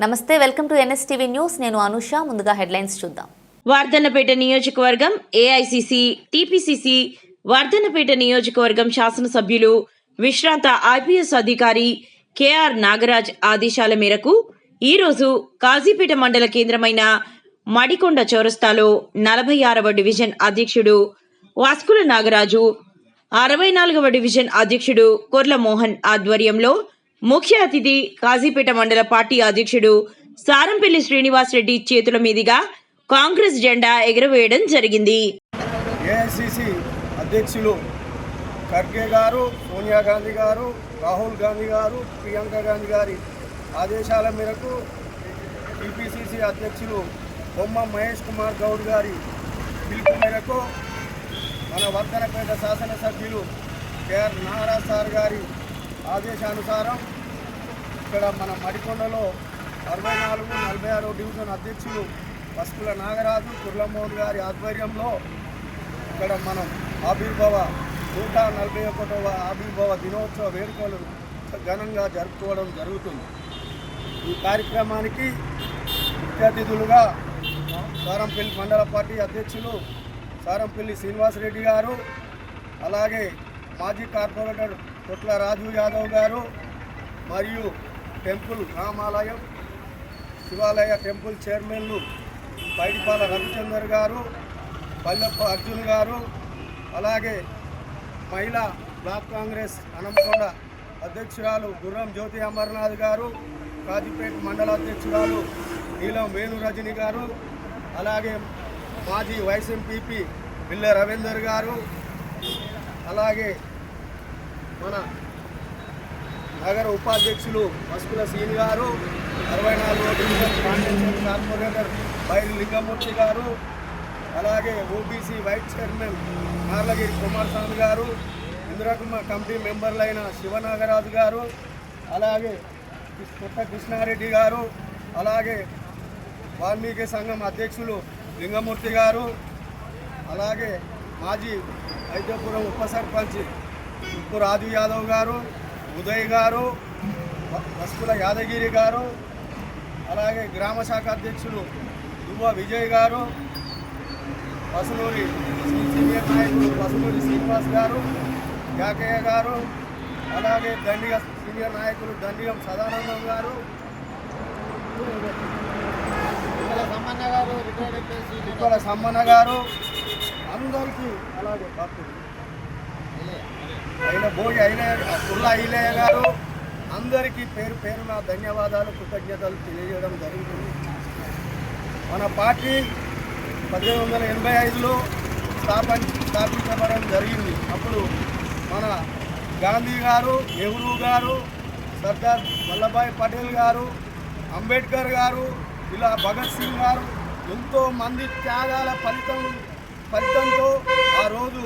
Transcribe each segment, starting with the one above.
నమస్తే, welcome to NSTV news. నేను అనుష. ముందుగా హెడ్లైన్స్ చూద్దాం. వర్ధన్నపేట నియోజకవర్గం ఏఐసిసి టీపీసీసీ వర్ధన్నపేట నియోజకవర్గం శాసనసభ్యులు విశ్రాంత ఐపీఎస్ అధికారి కేఆర్ నాగరాజ్ ఆదేశాల మేరకు ఈరోజు కాజీపేట మండల కేంద్రమైన మడికొండ చౌరస్తాలో 46వ డివిజన్ అధ్యక్షుడు వాస్కుల నాగరాజు, 64వ డివిజన్ అధ్యక్షుడు కొర్ల మోహన్ ఆధ్వర్యంలో ముఖ్య అతిథి కాజీపేట మండల పార్టీ అధ్యక్షుడు సారంపల్లి శ్రీనివాస్ రెడ్డి చేతుల మీదుగా కాంగ్రెస్ జెండా ఎగురవేయడం జరిగింది. ఏఐసిసి అధ్యక్షులు ఖర్గే గారు, సోనియా గాంధీ గారు, రాహుల్ గాంధీ గారు, ప్రియాంక గాంధీ గారి ఆదేశాల మేరకు టీపీసీసీ అధ్యక్షులు బొమ్మ మహేష్ కుమార్ గౌడ్ గారి పిలుపు మేరకు మన వర్ధన్నపేట శాసనసభ్యులు కేఆర్ నాగరాజ్ సార్ గారి ఆదేశానుసారం ఇక్కడ మన మడికొండలో 64, 46 డివిజన్ అధ్యక్షులు వాస్కుల నాగరాజు, కుర్లమోహన్ గారి ఆధ్వర్యంలో ఇక్కడ మనం ఆవిర్భావ 141వ ఆవిర్భావ దినోత్సవ వేడుకలు ఘనంగా జరుపుకోవడం జరుగుతుంది. ఈ కార్యక్రమానికి ముఖ్య అతిథులుగా సారంపల్లి మండల పార్టీ అధ్యక్షులు సారంపల్లి శ్రీనివాస్ రెడ్డి గారు, అలాగే మాజీ కార్పొరేటర్ కొట్ల రాజు యాదవ్ గారు, మరియు టెంపుల్ రామాలయం శివాలయ టెంపుల్ చైర్మన్లు పైడిపాల రవిచందర్ గారు, పల్లెప్ప అర్జున్ గారు, అలాగే మహిళా బ్లాక్ కాంగ్రెస్ హనంకొండ అధ్యక్షురాలు గుర్రం జ్యోతి అమర్నాథ్ గారు, కాజీపేట మండల అధ్యక్షురాలు నీలం వేణు రజని గారు, అలాగే మాజీ వైస్ ఎంపీపీ బిల్ల రవీందర్ గారు, అలాగే మన నగర ఉపాధ్యక్షులు మస్కుల సీని గారు, 64వ డివిజన్ కాంగ్రెస్ కార్పొరేటర్ బైరి లింగమూర్తి గారు, అలాగే OBC vice chairman Narlagiri Kumaraswamy గారు, ఇందిరాకుమ కమిటీ మెంబర్లైన శివనాగరాజు గారు, అలాగే కొత్త కృష్ణారెడ్డి గారు, అలాగే వాల్మీకి సంఘం అధ్యక్షులు లింగమూర్తి గారు, అలాగే మాజీ ఐద్యపురం ఉప సర్పంచ్ ఉప్పు రాజు యాదవ్ గారు, ఉదయ్ గారు, వస్కుల యాదగిరి గారు, అలాగే గ్రామ శాఖ అధ్యక్షులు దువ్వ విజయ్ గారు, పసునూరి సీనియర్ నాయకులు పసునూరి శ్రీనివాస్ గారు, యాకయ్య గారు, అలాగే దండిగ సీనియర్ నాయకులు దండిగం సదానందం గారు, ఇక్కడ సమ్మన్న గారు, అందరికీ, అలాగే పుల్ల ఐలయ్య గారు, అందరికీ పేరు పేరున ధన్యవాదాలు, కృతజ్ఞతలు తెలియజేయడం జరుగుతుంది. మన పార్టీ 1885లో స్థాపించబడడం జరిగింది. అప్పుడు మన గాంధీ గారు, నెహ్రూ గారు, సర్దార్ వల్లభాయ్ పటేల్ గారు, అంబేద్కర్ గారు, ఇలా భగత్ సింగ్ గారు ఎంతోమంది త్యాగాల ఫలితంతో ఆ రోజు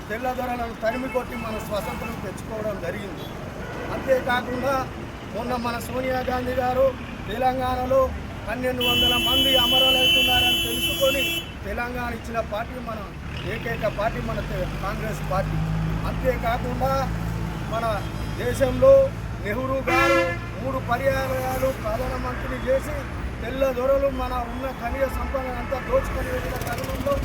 తెల్లదొరలను తరిమి కొట్టి మన స్వతంత్రం తెచ్చుకోవడం జరిగింది. అంతేకాకుండా మొన్న మన సోనియా గాంధీ గారు తెలంగాణలో 1200 మంది అమరులవుతున్నారని తెలుసుకొని తెలంగాణ ఇచ్చిన పార్టీ మన ఏకైక పార్టీ మన కాంగ్రెస్ పార్టీ. అంతేకాకుండా మన దేశంలో నెహ్రూ గారు 3 పర్యాయాలు ప్రధానమంత్రిని చేసి తెల్లదొరలు మన ఉన్న ఖనిజ సంపద అంతా దోచుకొని వెళ్ళిన తరుణంలో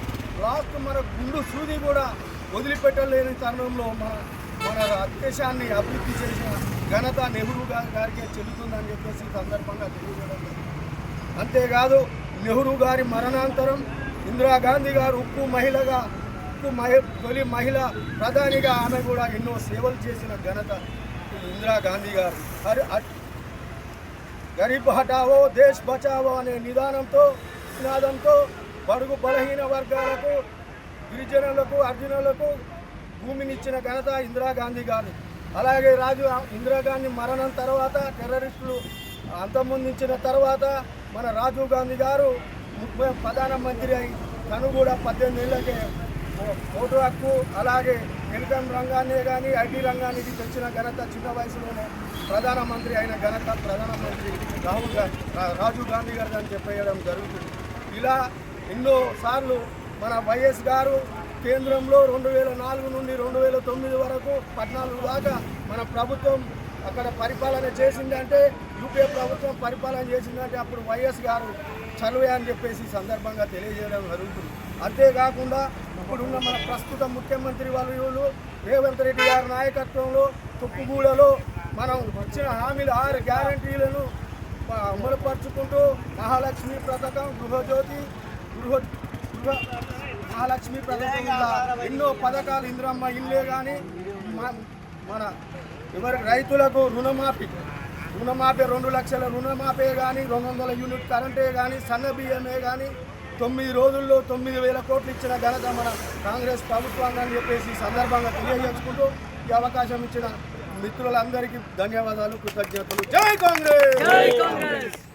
లాస్ట్ మన గుండు సూది కూడా వదిలిపెట్టలేని తరుణంలో మన దేశాన్ని అభివృద్ధి చేసిన ఘనత నెహ్రూ గారికే చెల్లుతుందని చెప్పేసి సందర్భంగా తెలియజేయడం జరిగింది. అంతేకాదు నెహ్రూ గారి మరణాంతరం ఇందిరాగాంధీ గారు తొలి మహిళ ప్రధానిగా ఆమె కూడా ఎన్నో సేవలు చేసిన ఘనత ఇందిరాగాంధీ గారు. గరీబ్ హటావో దేశ్ బచావో అనే నినాదంతో బడుగు బలహీన వర్గాలకు, గిరిజనులకు, అర్జునులకు భూమినిచ్చిన ఘనత ఇందిరాగాంధీ గారు. అలాగే ఇందిరాగాంధీ మరణం తర్వాత టెర్రరిస్టులు అంతమొందించిన తర్వాత మన రాజీవ్ గాంధీ గారు ప్రధానమంత్రి అయి తను కూడా 18 ఏళ్ళకే ఓటు హక్కు, అలాగే టెలికాం రంగాన్నే కానీ ఐటీ రంగానికి తెచ్చిన ఘనత, చిన్న వయసులోనే ప్రధానమంత్రి అయిన ఘనత ప్రధానమంత్రి రాజీవ్ గాంధీ గారు అని చెప్పేయడం జరుగుతుంది. ఇలా ఎన్నోసార్లు మన వైఎస్ గారు కేంద్రంలో 2004 నుండి 2009 వరకు 14 దాకా మన ప్రభుత్వం అక్కడ పరిపాలన చేసిందంటే యూపీఏ ప్రభుత్వం పరిపాలన చేసిందంటే అప్పుడు వైఎస్ గారు చలువే అని చెప్పేసి సందర్భంగా తెలియజేయడం జరుగుతుంది. అంతేకాకుండా ఇప్పుడున్న మన ప్రస్తుత ముఖ్యమంత్రి వర్యులు రేవంత్ రెడ్డి గారి నాయకత్వంలో తుక్కుగూడలో మనం ఇచ్చిన హామీలు 6 గ్యారంటీలను అమలుపరుచుకుంటూ మహాలక్ష్మి పథకం, గృహజ్యోతి, మహాలక్ష్మి పథకం ఎన్నో పథకాలు, ఇందిరమ్మ ఇల్లే కానీ మన రైతులకు రుణమాఫీ 2 లక్షల రుణమాఫీ కానీ, 200 యూనిట్ కరెంటే కానీ, సన్న బియ్యమే కానీ 9 రోజుల్లో 9,000 కోట్లు ఇచ్చిన ఘనత మన కాంగ్రెస్ ప్రభుత్వాన్ని అని చెప్పేసి సందర్భంగా తెలియజేసుకుంటూ ఈ అవకాశం ఇచ్చిన మిత్రులందరికీ ధన్యవాదాలు, కృతజ్ఞతలు. జై కాంగ్రెస్.